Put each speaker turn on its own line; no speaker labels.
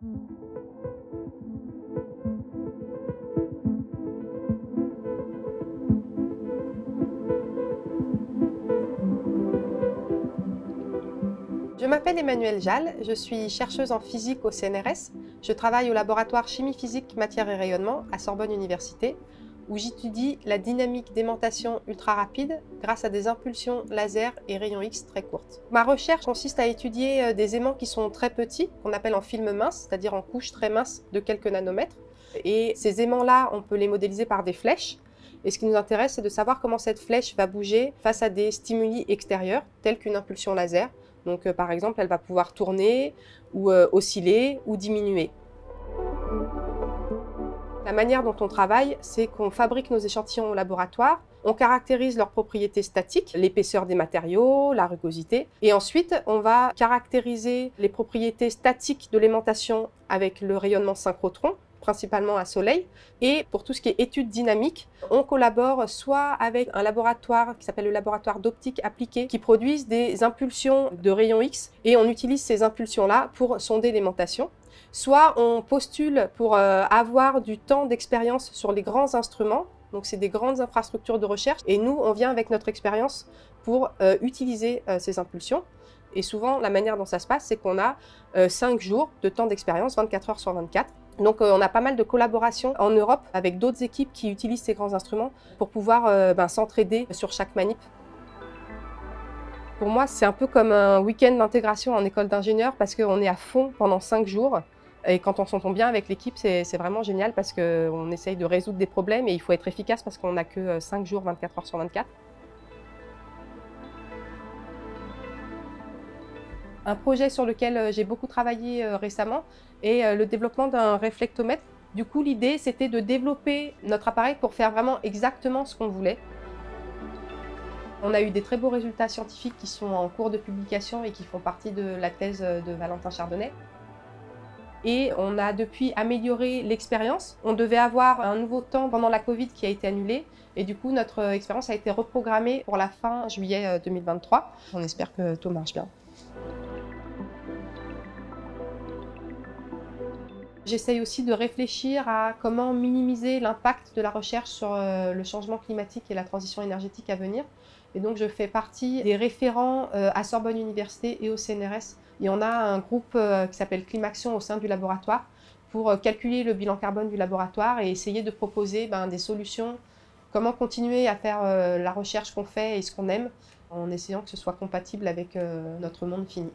Je m'appelle Emmanuelle Jal, je suis chercheuse en physique au CNRS. Je travaille au laboratoire chimie physique, matière et rayonnement à Sorbonne Université, où j'étudie la dynamique d'aimantation ultra rapide grâce à des impulsions laser et rayons X très courtes. Ma recherche consiste à étudier des aimants qui sont très petits, qu'on appelle en film mince, c'est-à-dire en couches très minces de quelques nanomètres. Et ces aimants-là, on peut les modéliser par des flèches. Et ce qui nous intéresse, c'est de savoir comment cette flèche va bouger face à des stimuli extérieurs, tels qu'une impulsion laser. Donc par exemple, elle va pouvoir tourner, ou osciller, ou diminuer. La manière dont on travaille, c'est qu'on fabrique nos échantillons au laboratoire, on caractérise leurs propriétés statiques, l'épaisseur des matériaux, la rugosité, et ensuite on va caractériser les propriétés statiques de l'aimantation avec le rayonnement synchrotron, principalement à soleil. Et pour tout ce qui est études dynamiques, on collabore soit avec un laboratoire qui s'appelle le laboratoire d'optique appliquée, qui produisent des impulsions de rayons X, et on utilise ces impulsions-là pour sonder l'aimantation. Soit on postule pour avoir du temps d'expérience sur les grands instruments, donc c'est des grandes infrastructures de recherche, et nous, on vient avec notre expérience pour utiliser ces impulsions. Et souvent, la manière dont ça se passe, c'est qu'on a 5 jours de temps d'expérience, 24 heures sur 24. Donc on a pas mal de collaborations en Europe avec d'autres équipes qui utilisent ces grands instruments pour pouvoir s'entraider sur chaque manip. Pour moi, c'est un peu comme un week-end d'intégration en école d'ingénieur parce qu'on est à fond pendant 5 jours. Et quand on s'entend bien avec l'équipe, c'est vraiment génial parce qu'on essaye de résoudre des problèmes et il faut être efficace parce qu'on n'a que 5 jours, 24 heures sur 24. Un projet sur lequel j'ai beaucoup travaillé récemment est le développement d'un réflectomètre. Du coup, l'idée, c'était de développer notre appareil pour faire vraiment exactement ce qu'on voulait. On a eu des très beaux résultats scientifiques qui sont en cours de publication et qui font partie de la thèse de Valentin Chardonnay. Et on a depuis amélioré l'expérience. On devait avoir un nouveau temps pendant la Covid qui a été annulé. Et du coup, notre expérience a été reprogrammée pour la fin juillet 2023. On espère que tout marche bien. J'essaye aussi de réfléchir à comment minimiser l'impact de la recherche sur le changement climatique et la transition énergétique à venir. Et donc, je fais partie des référents à Sorbonne Université et au CNRS. Et on a un groupe qui s'appelle Climaction au sein du laboratoire pour calculer le bilan carbone du laboratoire et essayer de proposer des solutions, comment continuer à faire la recherche qu'on fait et ce qu'on aime, en essayant que ce soit compatible avec notre monde fini.